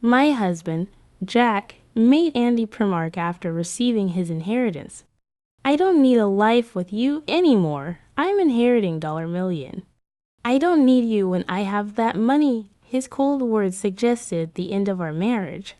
My husband, Jack, made Andy Primark after receiving his inheritance. I don't need a life with you anymore. I'm inheriting $1 million. I don't need you when I have that money. His cold words suggested the end of our marriage.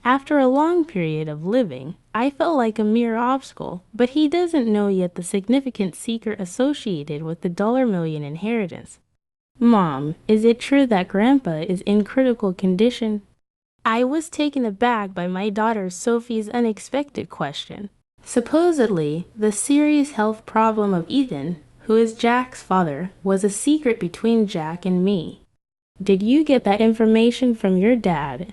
After a long period of living, I felt like a mere obstacle, but he doesn't know yet the significant secret associated with the $1 million inheritance. Mom, is it true that Grandpa is in critical condition? I was taken aback by my daughter Sophie's unexpected question. Supposedly, the serious health problem of Ethan, who is Jack's father, was a secret between Jack and me. Did you get that information from your dad?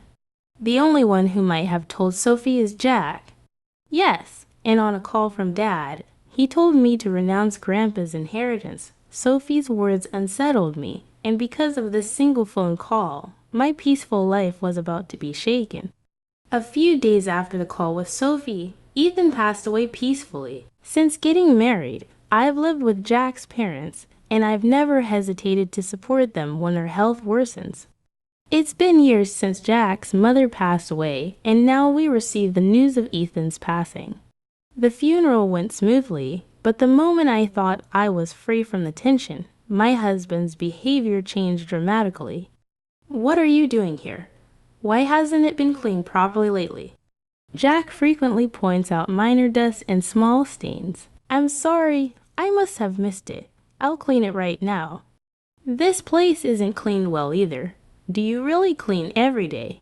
The only one who might have told Sophie is Jack. Yes, and on a call from Dad, he told me to renounce Grandpa's inheritance. Sophie's words unsettled me, and because of this single phone call, my peaceful life was about to be shaken. A few days after the call with Sophie, Ethan passed away peacefully. Since getting married, I've lived with Jack's parents, and I've never hesitated to support them when their health worsens. It's been years since Jack's mother passed away, and now we receive the news of Ethan's passing. The funeral went smoothly, but the moment I thought I was free from the tension, my husband's behavior changed dramatically. What are you doing here? Why hasn't it been cleaned properly lately? Jack frequently points out minor dust and small stains. I'm sorry, I must have missed it. I'll clean it right now. This place isn't cleaned well either. Do you really clean every day?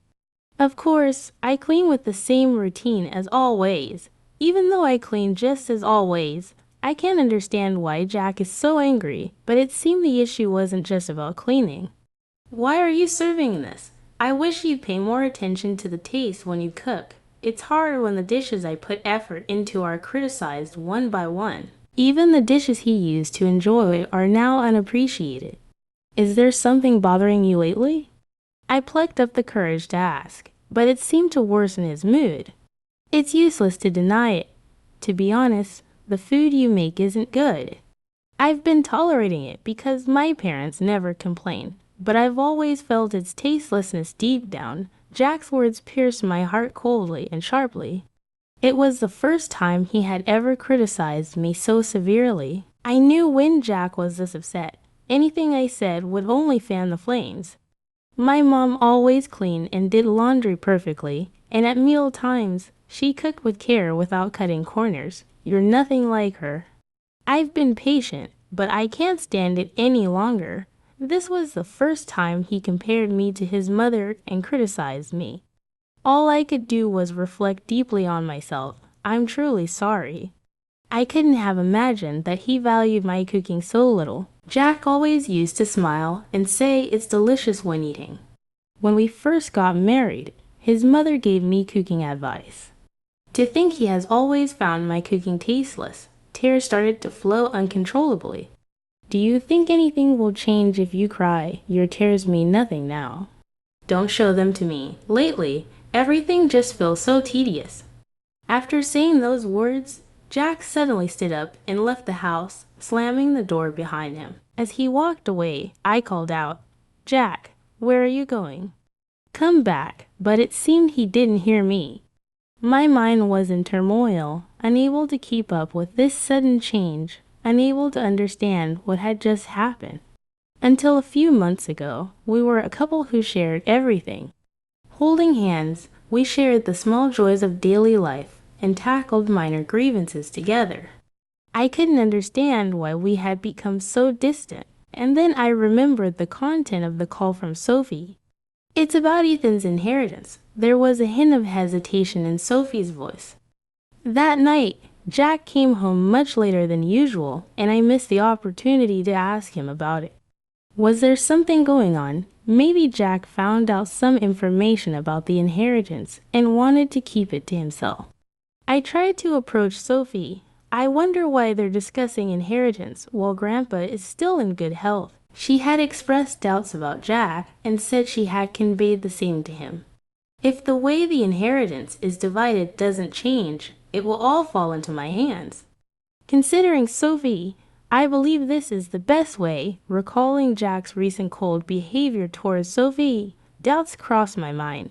Of course, I clean with the same routine as always. Even though I clean just as always, I can't understand why Jack is so angry, but it seemed the issue wasn't just about cleaning. Why are you serving this? I wish you'd pay more attention to the taste when you cook. It's hard when the dishes I put effort into are criticized one by one. Even the dishes he used to enjoy are now unappreciated. Is there something bothering you lately? I plucked up the courage to ask, but it seemed to worsen his mood. It's useless to deny it. To be honest, the food you make isn't good. I've been tolerating it because my parents never complain, but I've always felt its tastelessness deep down. Jack's words pierced my heart coldly and sharply. It was the first time he had ever criticized me so severely. I knew when Jack was this upset, anything I said would only fan the flames. My mom always cleaned and did laundry perfectly, and at meal times, she cooked with care without cutting corners. You're nothing like her. I've been patient, but I can't stand it any longer. This was the first time he compared me to his mother and criticized me. All I could do was reflect deeply on myself. I'm truly sorry. I couldn't have imagined that he valued my cooking so little. Jack always used to smile and say it's delicious when eating. When we first got married, his mother gave me cooking advice. To think he has always found my cooking tasteless. Tears started to flow uncontrollably. Do you think anything will change if you cry? Your tears mean nothing now. Don't show them to me. Lately, everything just feels so tedious. After saying those words, Jack suddenly stood up and left the house, slamming the door behind him. As he walked away, I called out, "Jack, where are you going?" "Come back," but it seemed he didn't hear me. My mind was in turmoil, unable to keep up with this sudden change, unable to understand what had just happened. Until a few months ago, we were a couple who shared everything. Holding hands, we shared the small joys of daily life and tackled minor grievances together. I couldn't understand why we had become so distant, and then I remembered the content of the call from Sophie. It's about Ethan's inheritance. There was a hint of hesitation in Sophie's voice. That night, Jack came home much later than usual, and I missed the opportunity to ask him about it. Was there something going on? Maybe Jack found out some information about the inheritance and wanted to keep it to himself. I tried to approach Sophie. I wonder why they're discussing inheritance while Grandpa is still in good health. She had expressed doubts about Jack and said she had conveyed the same to him. If the way the inheritance is divided doesn't change, it will all fall into my hands. Considering Sophie, I believe this is the best way. Recalling Jack's recent cold behavior towards Sophie, doubts crossed my mind.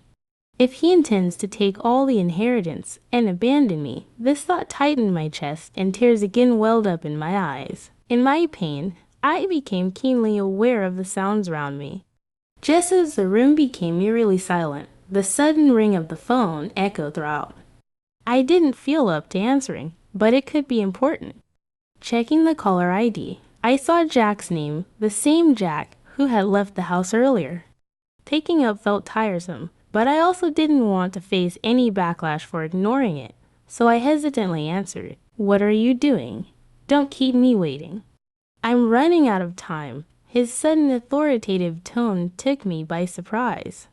If he intends to take all the inheritance and abandon me, this thought tightened my chest and tears again welled up in my eyes. In my pain, I became keenly aware of the sounds around me. Just as the room became eerily silent, the sudden ring of the phone echoed throughout. I didn't feel up to answering, but it could be important. Checking the caller ID, I saw Jack's name, the same Jack who had left the house earlier. Taking up felt tiresome, but I also didn't want to face any backlash for ignoring it, so I hesitantly answered, "What are you doing? Don't keep me waiting." "I'm running out of time." His sudden authoritative tone took me by surprise.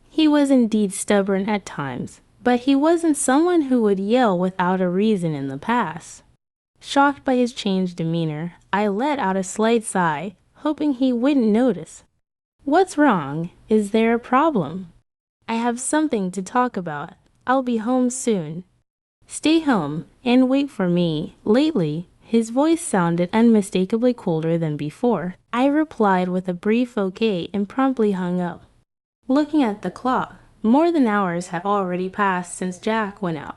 He was indeed stubborn at times, but he wasn't someone who would yell without a reason in the past. Shocked by his changed demeanor, I let out a slight sigh, hoping he wouldn't notice. "What's wrong? Is there a problem?" "I have something to talk about. I'll be home soon." "Stay home and wait for me." Lately, his voice sounded unmistakably colder than before. I replied with a brief okay and promptly hung up. Looking at the clock, more than hours had already passed since Jack went out.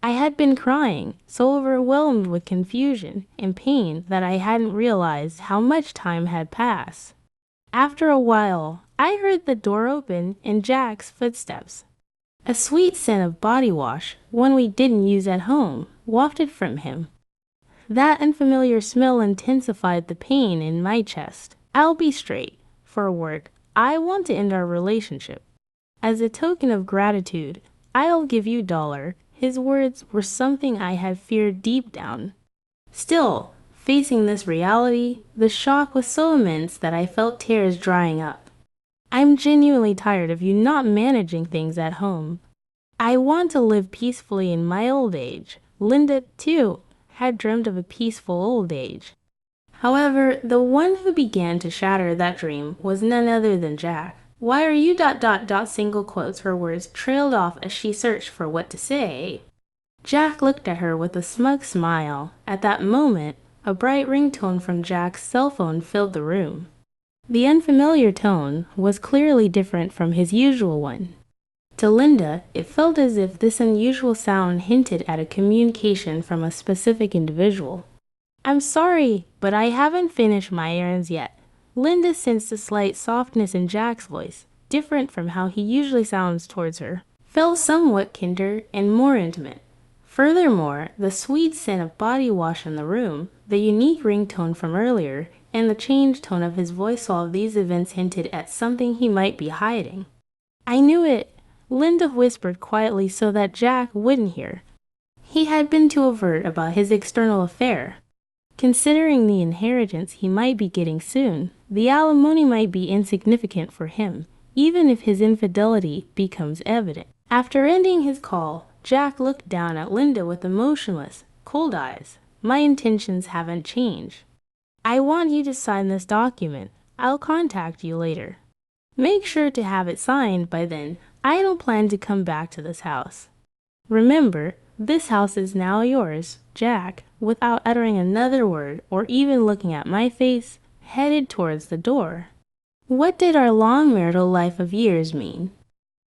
I had been crying, so overwhelmed with confusion and pain that I hadn't realized how much time had passed. After a while, I heard the door open and Jack's footsteps. A sweet scent of body wash, one we didn't use at home, wafted from him. That unfamiliar smell intensified the pain in my chest. "I'll be straight forward. I want to end our relationship. As a token of gratitude, I'll give you $1. His words were something I had feared deep down. Still, facing this reality, the shock was so immense that I felt tears drying up. "I'm genuinely tired of you not managing things at home. I want to live peacefully in my old age." Linda, too, had dreamed of a peaceful old age. However, the one who began to shatter that dream was none other than Jack. "Why are you ... single quotes." Her words trailed off as she searched for what to say. Jack looked at her with a smug smile. At that moment, a bright ringtone from Jack's cell phone filled the room. The unfamiliar tone was clearly different from his usual one. To Linda, it felt as if this unusual sound hinted at a communication from a specific individual. "I'm sorry, but I haven't finished my errands yet." Linda sensed a slight softness in Jack's voice, different from how he usually sounds towards her. Felt somewhat kinder and more intimate. Furthermore, the sweet scent of body wash in the room, the unique ringtone from earlier, and the changed tone of his voice, all of these events hinted at something he might be hiding. "I knew it," Linda whispered quietly so that Jack wouldn't hear. He had been too overt about his external affair. Considering the inheritance he might be getting soon, the alimony might be insignificant for him, even if his infidelity becomes evident. After ending his call, Jack looked down at Linda with emotionless, cold eyes. "My intentions haven't changed. I want you to sign this document. I'll contact you later. Make sure to have it signed by then. I don't plan to come back to this house. Remember, this house is now yours." Jack, without uttering another word or even looking at my face, headed towards the door. What did our long marital life of years mean?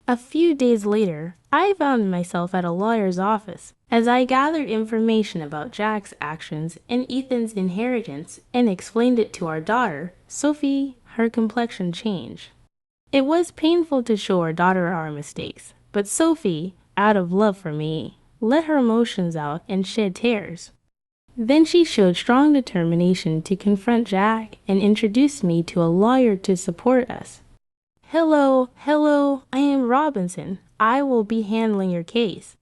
A few days later, I found myself at a lawyer's office as I gathered information about Jack's actions and Ethan's inheritance and explained it to our daughter, Sophie. Her complexion changed. It was painful to show our daughter our mistakes, but Sophie, out of love for me, let her emotions out and shed tears. Then she showed strong determination to confront Jack and introduced me to a lawyer to support us. Hello, I am Robinson. I will be handling your case.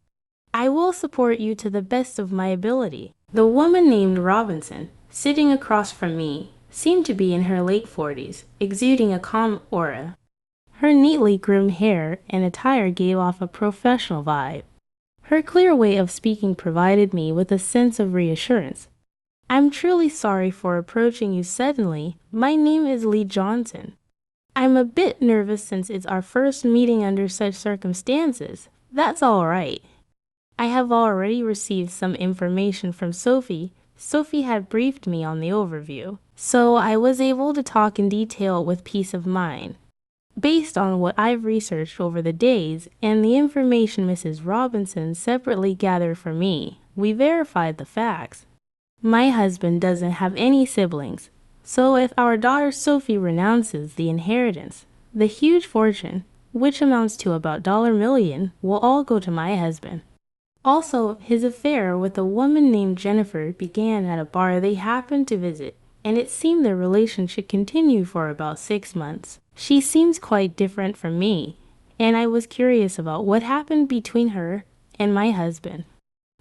I will support you to the best of my ability." The woman named Robinson, sitting across from me, seemed to be in her late 40s, exuding a calm aura. Her neatly groomed hair and attire gave off a professional vibe. Her clear way of speaking provided me with a sense of reassurance. "I'm truly sorry for approaching you suddenly. My name is Lee Johnson. I'm a bit nervous since it's our first meeting under such circumstances." "That's all right. I have already received some information from Sophie. Sophie had briefed me on the overview, so I was able to talk in detail with peace of mind. Based on what I've researched over the days and the information Mrs. Robinson separately gathered for me, we verified the facts. My husband doesn't have any siblings, so if our daughter Sophie renounces the inheritance, the huge fortune, which amounts to about $1 million, will all go to my husband. Also, his affair with a woman named Jennifer began at a bar they happened to visit, and it seemed their relationship continued for about 6 months. She seems quite different from me, and I was curious about what happened between her and my husband.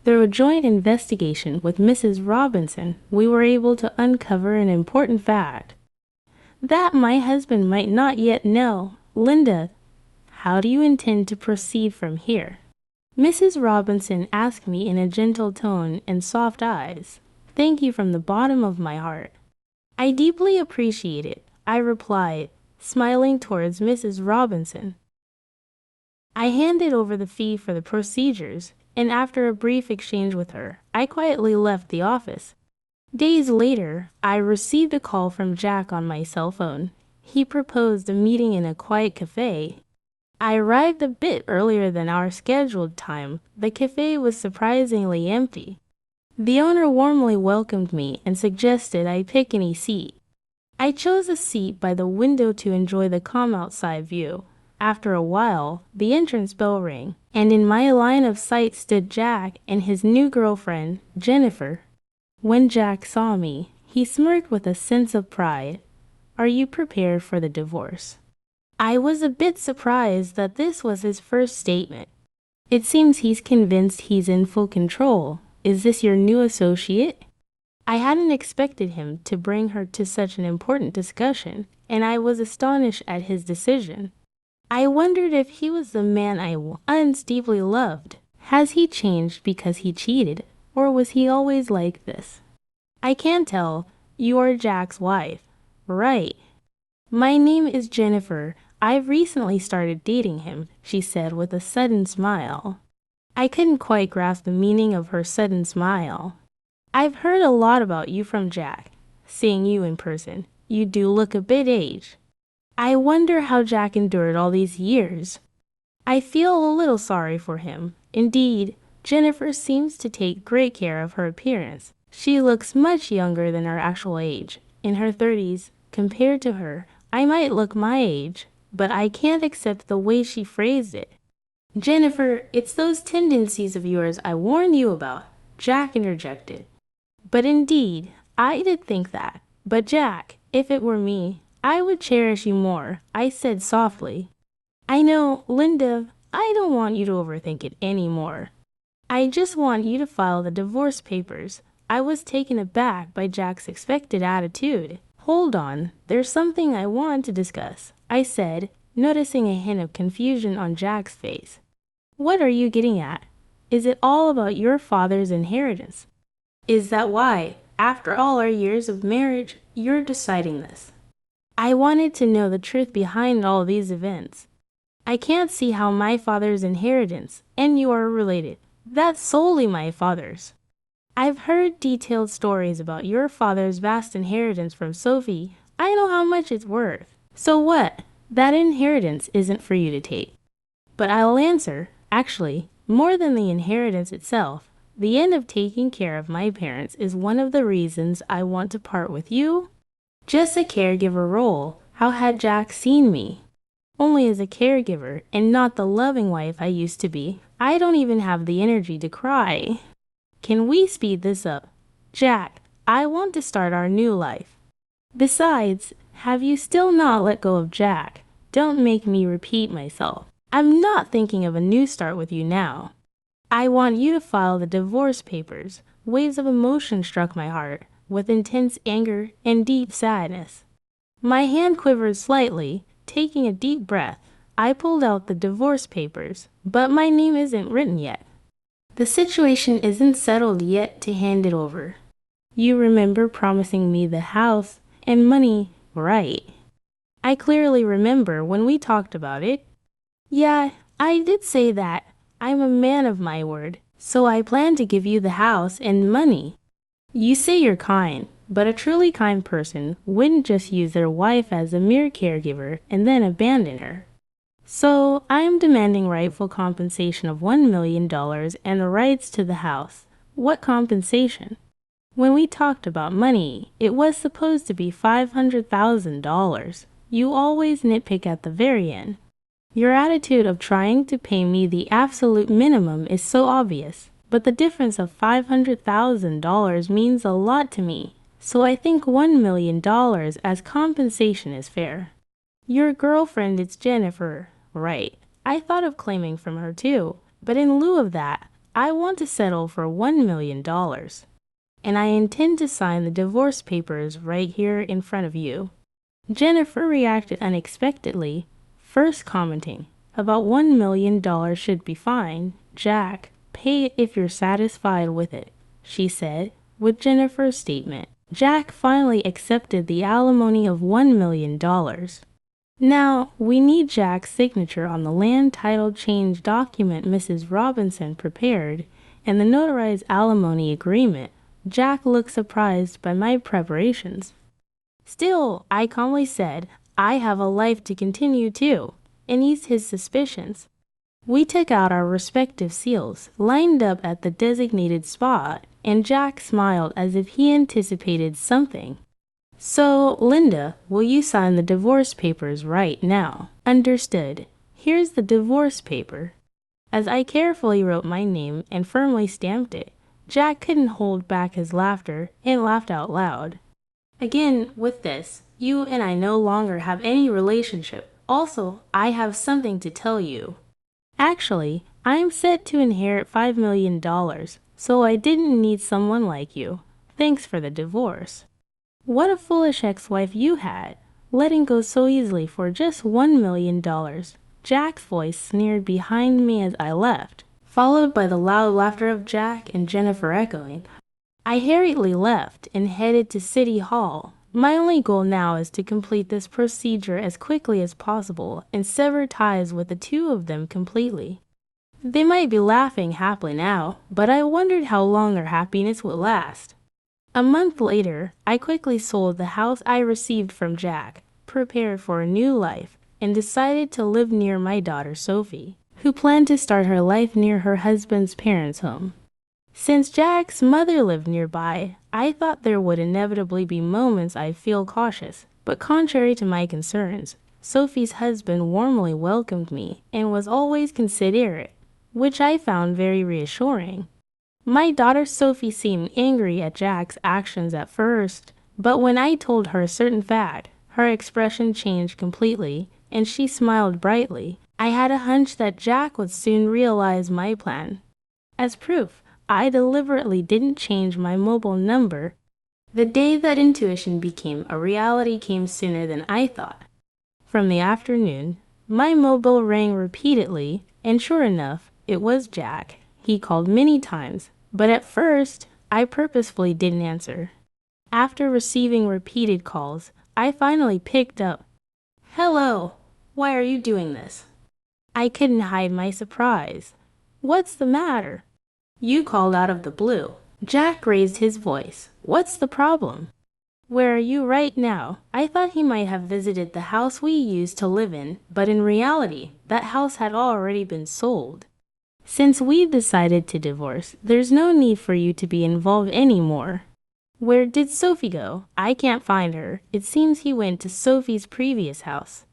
Through a joint investigation with Mrs. Robinson, we were able to uncover an important fact that my husband might not yet know. Linda, how do you intend to proceed from here? Mrs. Robinson asked me in a gentle tone and soft eyes. Thank you from the bottom of my heart. I deeply appreciate it, I replied, smiling towards Mrs. Robinson. I handed over the fee for the procedures, and after a brief exchange with her, I quietly left the office. Days later, I received a call from Jack on my cell phone. He proposed a meeting in a quiet cafe. I arrived a bit earlier than our scheduled time. The cafe was surprisingly empty. The owner warmly welcomed me and suggested I pick any seat. I chose a seat by the window to enjoy the calm outside view. After a while, the entrance bell rang, and in my line of sight stood Jack and his new girlfriend, Jennifer. When Jack saw me, he smirked with a sense of pride. Are you prepared for the divorce? I was a bit surprised that this was his first statement. It seems he's convinced he's in full control. Is this your new associate? I hadn't expected him to bring her to such an important discussion, and I was astonished at his decision. I wondered if he was the man I once deeply loved. Has he changed because he cheated, or was he always like this? I can't tell. You are Jack's wife, right? My name is Jennifer. I've recently started dating him, she said with a sudden smile. I couldn't quite grasp the meaning of her sudden smile. I've heard a lot about you from Jack. Seeing you in person, you do look a bit aged. I wonder how Jack endured all these years. I feel a little sorry for him. Indeed, Jennifer seems to take great care of her appearance. She looks much younger than her actual age, in her 30s. Compared to her, I might look my age, but I can't accept the way she phrased it. Jennifer, it's those tendencies of yours I warned you about, Jack interjected. But indeed, I did think that. But Jack, if it were me, I would cherish you more, I said softly. I know, Linda, I don't want you to overthink it anymore. I just want you to file the divorce papers. I was taken aback by Jack's expected attitude. Hold on, there's something I want to discuss, I said, noticing a hint of confusion on Jack's face. What are you getting at? Is it all about your father's inheritance? Is that why, after all our years of marriage, you're deciding this? I wanted to know the truth behind all these events. I can't see how my father's inheritance and you are related. That's solely my father's. I've heard detailed stories about your father's vast inheritance from Sophie. I know how much it's worth. So what? That inheritance isn't for you to take. But I'll answer, actually, more than the inheritance itself, the end of taking care of my parents is one of the reasons I want to part with you. Just a caregiver role. How had Jack seen me? Only as a caregiver and not the loving wife I used to be. I don't even have the energy to cry. Can we speed this up? Jack, I want to start our new life. Besides, have you still not let go of Jack? Don't make me repeat myself. I'm not thinking of a new start with you now. I want you to file the divorce papers. Waves of emotion struck my heart, with intense anger and deep sadness. My hand quivered slightly. Taking a deep breath, I pulled out the divorce papers, but my name isn't written yet. The situation isn't settled yet to hand it over. You remember promising me the house and money, right? I clearly remember when we talked about it. Yeah, I did say that. I'm a man of my word, so I plan to give you the house and money. You say you're kind, But a truly kind person wouldn't just use their wife as a mere caregiver and then abandon her. So I am demanding rightful compensation of $1 million and the rights to the house. What compensation? When we talked about money, it was supposed to be $500,000. You always nitpick at the very end. Your attitude of trying to pay me the absolute minimum is so obvious, but the difference of $500,000 means a lot to me, so I think $1 million as compensation is fair. Your girlfriend is Jennifer, right? I thought of claiming from her too, but in lieu of that, I want to settle for $1 million. And I intend to sign the divorce papers right here in front of you. Jennifer reacted unexpectedly, first commenting, about $1 million should be fine. Jack, pay it if you're satisfied with it, she said. With Jennifer's statement, Jack finally accepted the alimony of $1 million. Now, we need Jack's signature on the land title change document Mrs. Robinson prepared and the notarized alimony agreement. Jack looked surprised by my preparations. Still, I calmly said, I have a life to continue too, and eased his suspicions. We took out our respective seals, lined up at the designated spot, and Jack smiled as if he anticipated something. So, Linda, will you sign the divorce papers right now? Understood. Here's the divorce paper. As I carefully wrote my name and firmly stamped it, Jack couldn't hold back his laughter and laughed out loud. Again, with this, you and I no longer have any relationship. Also, I have something to tell you. Actually, I am set to inherit $5 million, so I didn't need someone like you. Thanks for the divorce. What a foolish ex-wife you had, letting go so easily for just $1 million. Jack's voice sneered behind me as I left, followed by the loud laughter of Jack and Jennifer echoing. I hurriedly left and headed to City Hall. My only goal now is to complete this procedure as quickly as possible and sever ties with the two of them completely. They might be laughing happily now, but I wondered how long their happiness would last. A month later, I quickly sold the house I received from Jack, prepared for a new life, and decided to live near my daughter Sophie, who planned to start her life near her husband's parents' home. Since Jack's mother lived nearby, I thought there would inevitably be moments I'd feel cautious, but contrary to my concerns, Sophie's husband warmly welcomed me and was always considerate, which I found very reassuring. My daughter Sophie seemed angry at Jack's actions at first, but when I told her a certain fact, her expression changed completely, and she smiled brightly. I had a hunch that Jack would soon realize my plan. As proof, I deliberately didn't change my mobile number. The day that intuition became a reality came sooner than I thought. From the afternoon, my mobile rang repeatedly, and sure enough, it was Jack. He called many times, but at first, I purposefully didn't answer. After receiving repeated calls, I finally picked up. Hello, why are you doing this? I couldn't hide my surprise. What's the matter? You called out of the blue. Jack raised his voice. What's the problem? Where are you right now? I thought he might have visited the house we used to live in, but in reality, that house had already been sold. Since we've decided to divorce, there's no need for you to be involved anymore. Where did Sophie go? I can't find her. It seems he went to Sophie's previous house.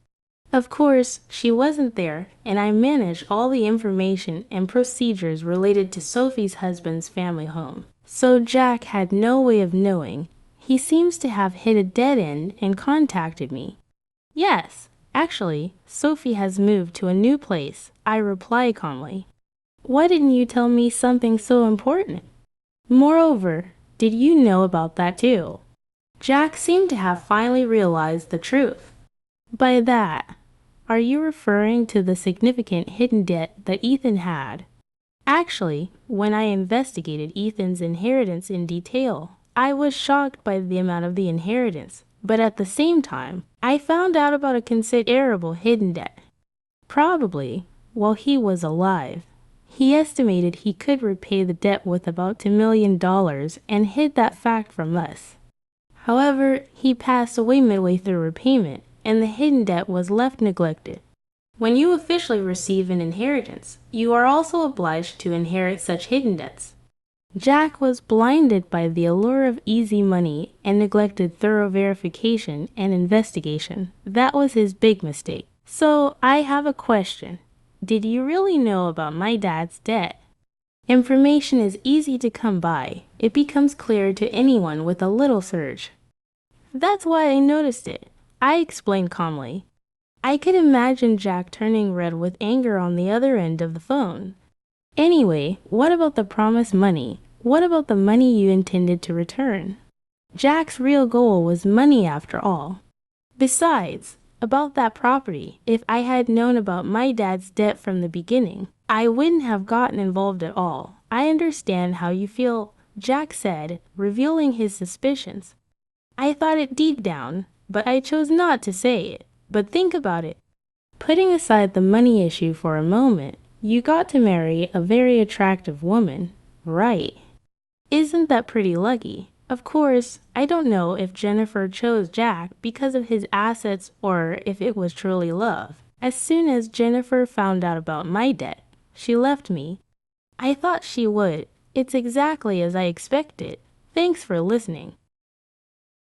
Of course, she wasn't there, and I managed all the information and procedures related to Sophie's husband's family home. So Jack had no way of knowing. He seems to have hit a dead end and contacted me. Yes, actually, Sophie has moved to a new place, I replied calmly. Why didn't you tell me something so important? Moreover, did you know about that too? Jack seemed to have finally realized the truth. By that, are you referring to the significant hidden debt that Ethan had? Actually, when I investigated Ethan's inheritance in detail, I was shocked by the amount of the inheritance, but at the same time, I found out about a considerable hidden debt. Probably while he was alive. He estimated he could repay the debt with about $2 million and hid that fact from us. However, he passed away midway through repayment, and the hidden debt was left neglected. When you officially receive an inheritance, you are also obliged to inherit such hidden debts. Jack was blinded by the allure of easy money and neglected thorough verification and investigation. That was his big mistake. So, I have a question. Did you really know about my dad's debt? Information is easy to come by. It becomes clear to anyone with a little search. That's why I noticed it, I explained calmly. I could imagine Jack turning red with anger on the other end of the phone. Anyway, what about the promised money? What about the money you intended to return? Jack's real goal was money after all. Besides, about that property, if I had known about my dad's debt from the beginning, I wouldn't have gotten involved at all. I understand how you feel, Jack said, revealing his suspicions. I thought it deep down, but I chose not to say it. But think about it. Putting aside the money issue for a moment, you got to marry a very attractive woman, right? Isn't that pretty lucky? Of course, I don't know if Jennifer chose Jack because of his assets or if it was truly love. As soon as Jennifer found out about my debt, she left me. I thought she would. It's exactly as I expected. Thanks for listening.